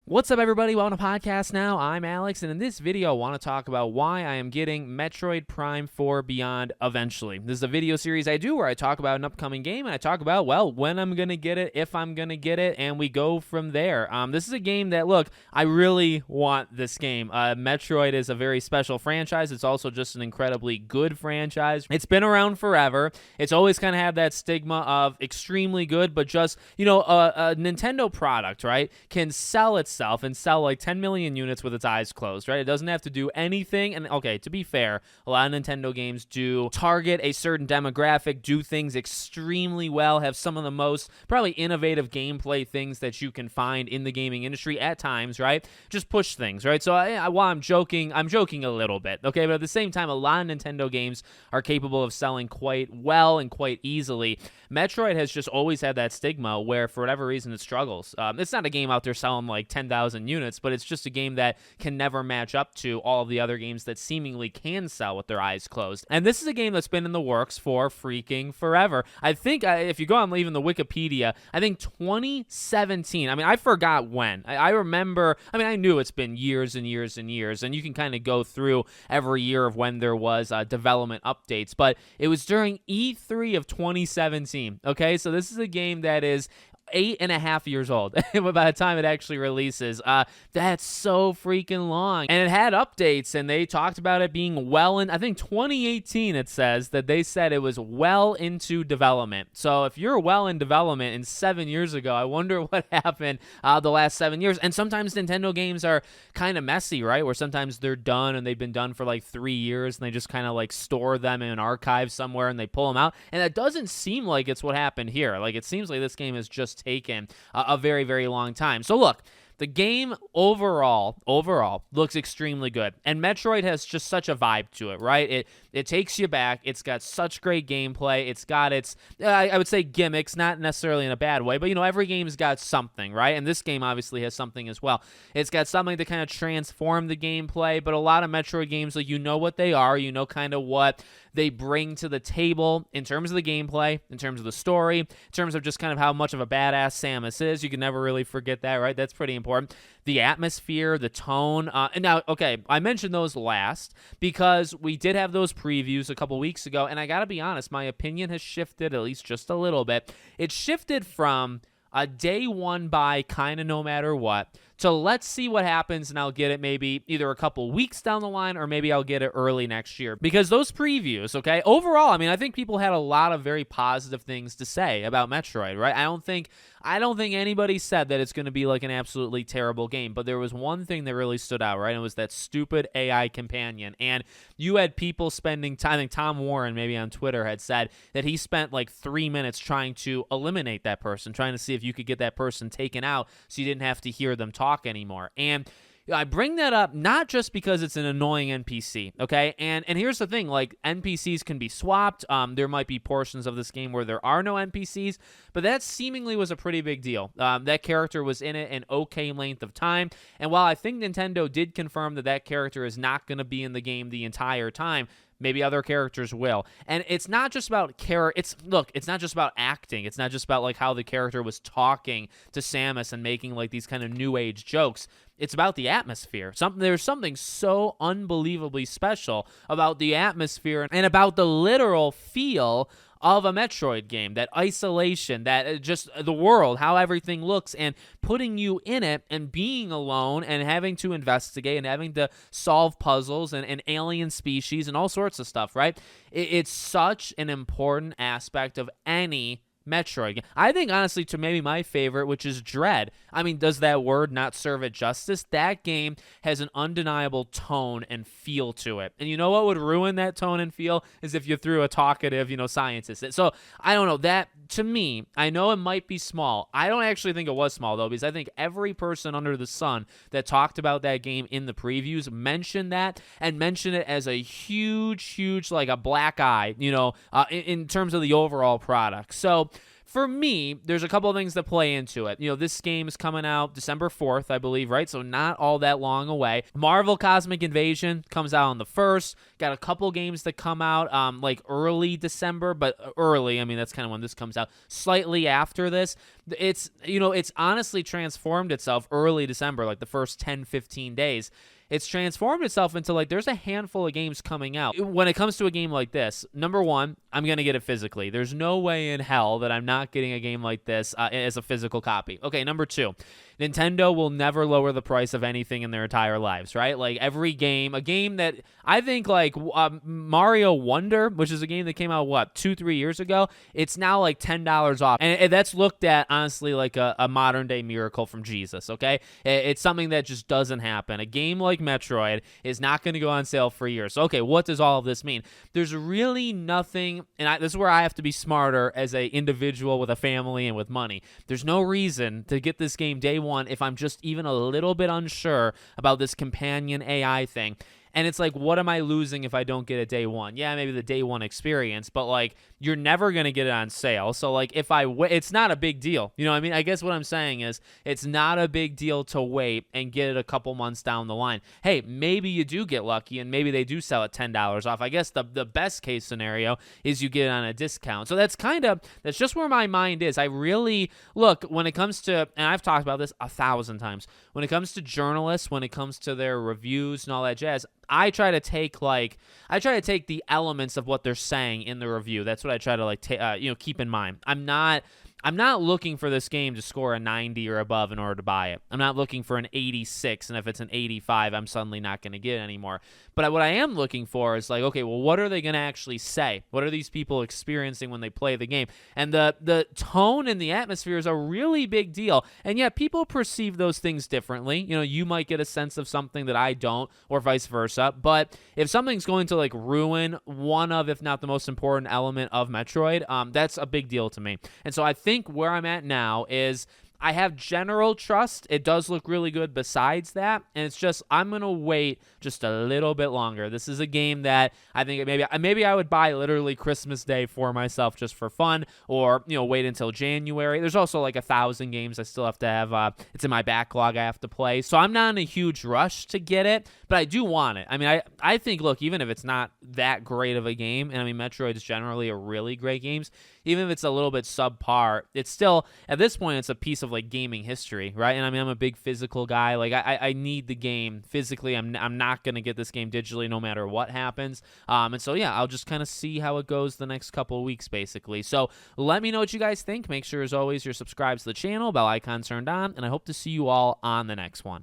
What's up, everybody? Welcome to Podcast Now. I'm Alex, and in this video, I want to talk about why I am getting Metroid Prime 4 Beyond eventually. This is a video series I do where I talk about an upcoming game, and I talk about, well, when I'm going to get it, if I'm going to get it, and we go from there. This is a game that, look, I really want this game. Metroid is a very special franchise. It's also just an incredibly good franchise. It's been around forever. It's always kind of had that stigma of extremely good, but just, a Nintendo product, right, can sell itself and sell like 10 million units with its eyes closed, right? It doesn't have to do anything. And okay, to be fair, a lot of Nintendo games do target a certain demographic, do things extremely well, have some of the most probably innovative gameplay things that you can find in the gaming industry at times, right? Just push things, right? So while I'm joking a little bit, okay? But at the same time, a lot of Nintendo games are capable of selling quite well and quite easily. Metroid has just always had that stigma where, for whatever reason, it struggles. It's not a game out there selling like 10,000 units, but it's just a game that can never match up to all of the other games that seemingly can sell with their eyes closed. And this is a game that's been in the works for freaking forever. I think if you go on even the Wikipedia, I think 2017. I mean, I forgot when. I remember, I knew it's been years and years and years, and you can kind of go through every year of when there was development updates, but it was during E3 of 2017. Okay, so this is a game that is 8.5 years old by the time it actually releases. That's so freaking long. And it had updates, and they talked about it being well in, I think 2018 it says that they said it was well into development. So if you're well in development in 7 years ago, I wonder what happened the last 7 years. And sometimes Nintendo games are kind of messy, right? Where sometimes they're done and they've been done for like 3 years and they just kind of like store them in an archive somewhere and they pull them out. And that doesn't seem like it's what happened here. Like, it seems like this game is just taken a very, very long time. So look, the game overall looks extremely good, and Metroid has just such a vibe to it, right? It takes you back. It's got such great gameplay. It's got its, I would say, gimmicks, not necessarily in a bad way, but every game's got something, right? And this game obviously has something as well. It's got something to kind of transform the gameplay, but a lot of Metroid games, like, you know what they are, you know kind of what they bring to the table in terms of the gameplay, in terms of the story, in terms of just kind of how much of a badass Samus is. You can never really forget that, right? That's pretty important. The atmosphere, the tone. And now, okay, I mentioned those last because we did have those previews a couple weeks ago, and I gotta be honest, my opinion has shifted at least just a little bit. It shifted from a day one buy kind of no matter what to let's see what happens, and I'll get it maybe either a couple weeks down the line or maybe I'll get it early next year. Because those previews, okay, overall, I think people had a lot of very positive things to say about Metroid, right? I don't think anybody said that it's going to be like an absolutely terrible game, but there was one thing that really stood out, right? And it was that stupid AI companion. And you had people spending time, I think Tom Warren maybe on Twitter had said that he spent like 3 minutes trying to eliminate that person, trying to see if you could get that person taken out so you didn't have to hear them talk anymore. And I bring that up not just because it's an annoying NPC, okay? And here's the thing, like, NPCs can be swapped. There might be portions of this game where there are no NPCs, but that seemingly was a pretty big deal. That character was in it an okay length of time, and while I think Nintendo did confirm that character is not going to be in the game the entire time, maybe other characters will. And it's not just about it's not just about acting. It's not just about like how the character was talking to Samus and making like these kind of new age jokes. It's about the atmosphere. There's something so unbelievably special about the atmosphere and about the literal feel of a Metroid game, that isolation, that just the world, how everything looks, and putting you in it and being alone and having to investigate and having to solve puzzles and alien species and all sorts of stuff, right? It's such an important aspect of any Metroid game. I think, honestly, to maybe my favorite, which is Dread. Does that word not serve it justice? That game has an undeniable tone and feel to it. And you know what would ruin that tone and feel is if you threw a talkative, scientist. So, I don't know. That, to me, I know it might be small. I don't actually think it was small, though, because I think every person under the sun that talked about that game in the previews mentioned that and mentioned it as a huge, like a black eye, in terms of the overall product. So, for me, there's a couple of things that play into it. This game is coming out December 4th, I believe, right? So not all that long away. Marvel Cosmic Invasion comes out on the 1st. Got a couple games that come out like early December, but early, that's kind of when this comes out. Slightly after this. It's honestly transformed itself early December, like the first 10-15 days. It's transformed itself into like there's a handful of games coming out. When it comes to a game like this, number one, I'm going to get it physically. There's no way in hell that I'm not getting a game like this as a physical copy. Okay, number two, Nintendo will never lower the price of anything in their entire lives, right? Like every game, a game that I think like Mario Wonder, which is a game that came out, 2-3 years ago, it's now like $10 off. And that's looked at, honestly, like a modern day miracle from Jesus, okay? It's something that just doesn't happen. A game like Metroid is not going to go on sale for years. So, okay, what does all of this mean? There's really nothing, and this is where I have to be smarter as a individual with a family and with money. There's no reason to get this game day one if I'm just even a little bit unsure about this companion AI thing. And it's like, what am I losing if I don't get it day one? Yeah, maybe the day one experience, but like you're never going to get it on sale. So like if it's not a big deal. You know what I mean? I guess what I'm saying is it's not a big deal to wait and get it a couple months down the line. Hey, maybe you do get lucky and maybe they do sell it $10 off. I guess the best case scenario is you get it on a discount. So that's just where my mind is. I really look when it comes to, and I've talked about this 1,000 times, when it comes to journalists, when it comes to their reviews and all that jazz, I try to take the elements of what they're saying in the review. That's what I try to keep in mind. I'm not looking for this game to score a 90 or above in order to buy it. I'm not looking for an 86, and if it's an 85, I'm suddenly not going to get it anymore. But what I am looking for is like, okay, well, what are they going to actually say? What are these people experiencing when they play the game? And the tone and the atmosphere is a really big deal. And yet people perceive those things differently. You know, you might get a sense of something that I don't, or vice versa. But if something's going to like ruin one of, if not the most important element of Metroid, that's a big deal to me. And so I think where I'm at now is I have general trust. It does look really good besides that, and it's just I'm going to wait just a little bit longer. This is a game that I think maybe I would buy literally Christmas Day for myself just for fun, or wait until January. There's also like 1,000 games I still have to have. It's in my backlog I have to play, so I'm not in a huge rush to get it, but I do want it. I mean, I think, look, even if it's not that great of a game, and I mean Metroid is generally a really great game, even if it's a little bit subpar, it's still, at this point, it's a piece of like gaming history, right? And I mean, I'm a big physical guy. Like I need the game physically. I'm not gonna get this game digitally no matter what happens. And so yeah, I'll just kind of see how it goes the next couple of weeks, basically. So let me know what you guys think. Make sure, as always, you're subscribed to the channel, bell icon turned on, and I hope to see you all on the next one.